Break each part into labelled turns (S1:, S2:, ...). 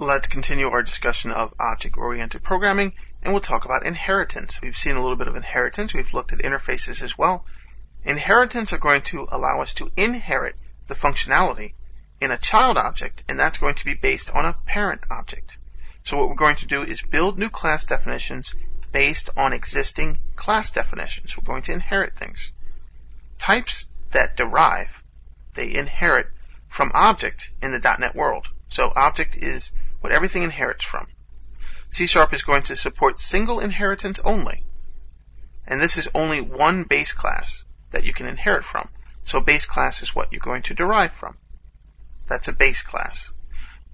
S1: Let's continue our discussion of object-oriented programming, and we'll talk about inheritance. We've seen a little bit of inheritance. We've looked at interfaces as well. Inheritance are going to allow us to inherit the functionality in a child object, and that's going to be based on a parent object. So what we're going to do is build new class definitions based on existing class definitions. We're going to inherit things. Types that derive, they inherit from object in the .NET world. So object is what everything inherits from. C# is going to support single inheritance only. And this is only one base class that you can inherit from. So base class is what you're going to derive from. That's a base class.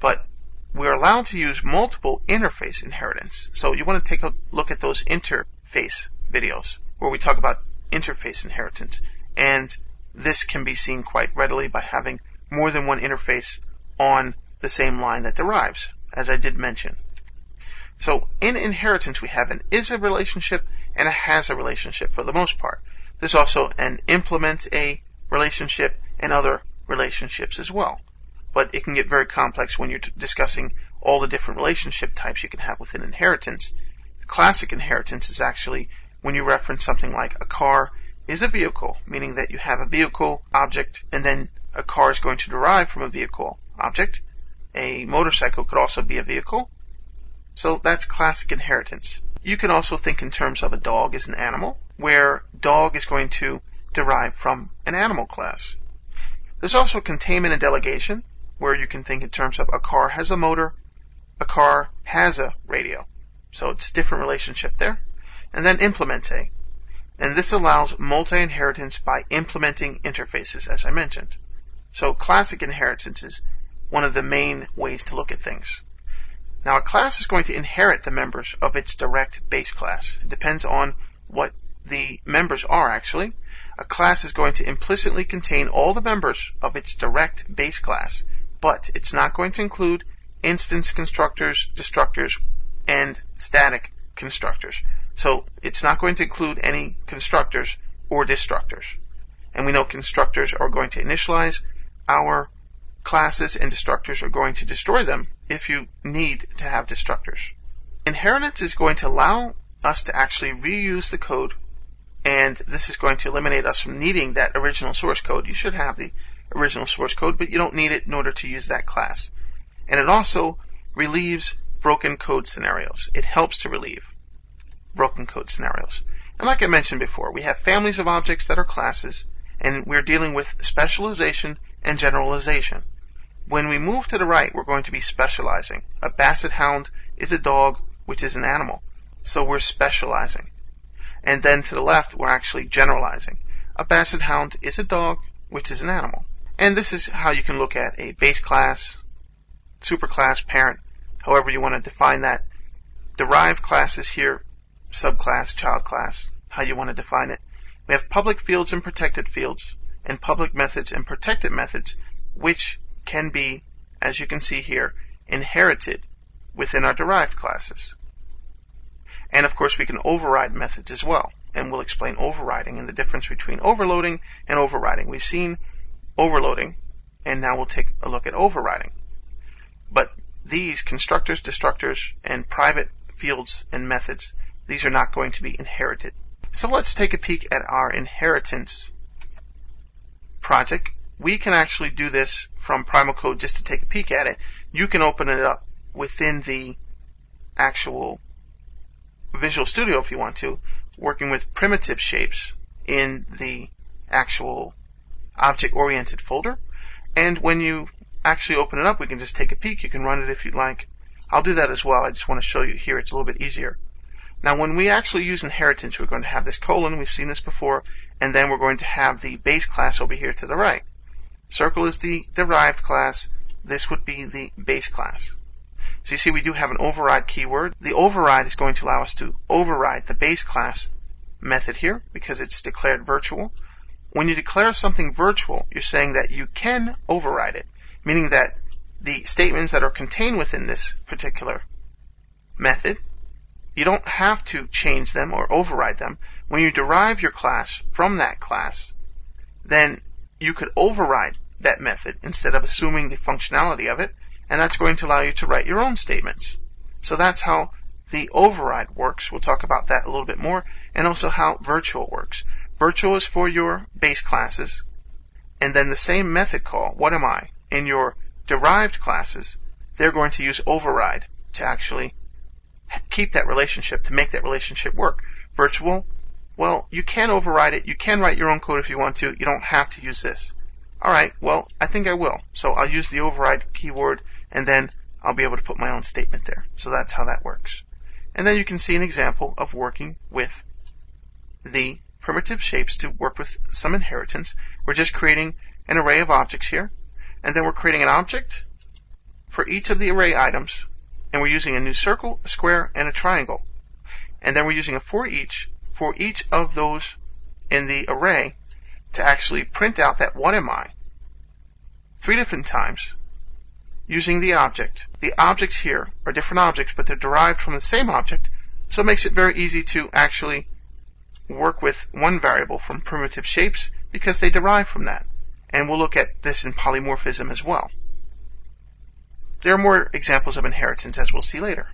S1: But we're allowed to use multiple interface inheritance. So you want to take a look at those interface videos where we talk about interface inheritance. And this can be seen quite readily by having more than one interface on the same line that derives, as I did mention. So in inheritance we have an is a relationship and a has a relationship for the most part. There's also an implements a relationship and other relationships as well. But it can get very complex when you're discussing all the different relationship types you can have within inheritance. Classic inheritance is actually when you reference something like a car is a vehicle, meaning that you have a vehicle object and then a car is going to derive from a vehicle object. A motorcycle could also be a vehicle. So that's classic inheritance. You can also think in terms of a dog as an animal, where dog is going to derive from an animal class. There's also containment and delegation, where you can think in terms of a car has a motor, a car has a radio. So it's a different relationship there. And then implement a. And this allows multi-inheritance by implementing interfaces, as I mentioned. So classic inheritance is one of the main ways to look at things. Now a class is going to inherit the members of its direct base class. It depends on what the members are actually. A class is going to implicitly contain all the members of its direct base class, but it's not going to include instance constructors, destructors, and static constructors. So it's not going to include any constructors or destructors. And we know constructors are going to initialize our classes and destructors are going to destroy them if you need to have destructors. Inheritance is going to allow us to actually reuse the code, and this is going to eliminate us from needing that original source code. You should have the original source code, but you don't need it in order to use that class. And it also relieves broken code scenarios. It helps to relieve broken code scenarios. And like I mentioned before, we have families of objects that are classes, and we're dealing with specialization and generalization. When we move to the right, we're going to be specializing. A basset hound is a dog, which is an animal. So we're specializing. And then to the left, we're actually generalizing. A basset hound is a dog, which is an animal. And this is how you can look at a base class, superclass, parent, however you want to define that. Derived classes here, subclass, child class, how you want to define it. We have public fields and protected fields, and public methods and protected methods, which can be, as you can see here, inherited within our derived classes. And of course we can override methods as well, and we'll explain overriding and the difference between overloading and overriding. We've seen overloading, and now we'll take a look at overriding. But these constructors, destructors, and private fields and methods, these are not going to be inherited. So let's take a peek at our inheritance project. We can actually do this from Primal Code just to take a peek at it. You can open it up within the actual Visual Studio if you want to, working with primitive shapes in the actual object-oriented folder. And when you actually open it up, we can just take a peek. You can run it if you'd like. I'll do that as well. I just want to show you here. It's a little bit easier. Now, when we actually use inheritance, we're going to have this colon. We've seen this before. And then we're going to have the base class over here to the right. Circle is the derived class. This would be the base class. So you see we do have an override keyword. The override is going to allow us to override the base class method here because it's declared virtual. When you declare something virtual, you're saying that you can override it, meaning that the statements that are contained within this particular method, you don't have to change them or override them. When you derive your class from that class, then you could override that method instead of assuming the functionality of it, and that's going to allow you to write your own statements. So that's how the override works. We'll talk about that a little bit more, and also how virtual works. Virtual is for your base classes, and then the same method call, what am I, in your derived classes, they're going to use override to actually keep that relationship, to make that relationship work. Virtual, well, you can override it. You can write your own code if you want to. You don't have to use this. All right, well, I think I will. So I'll use the override keyword, and then I'll be able to put my own statement there. So that's how that works. And then you can see an example of working with the primitive shapes to work with some inheritance. We're just creating an array of objects here, and then we're creating an object for each of the array items, and we're using a new circle, a square, and a triangle. And then we're using a for each of those in the array to actually print out that what am I 3 different times using the object. The objects here are different objects, but they're derived from the same object, so it makes it very easy to actually work with one variable from primitive shapes because they derive from that. And we'll look at this in polymorphism as well. There are more examples of inheritance, as we'll see later.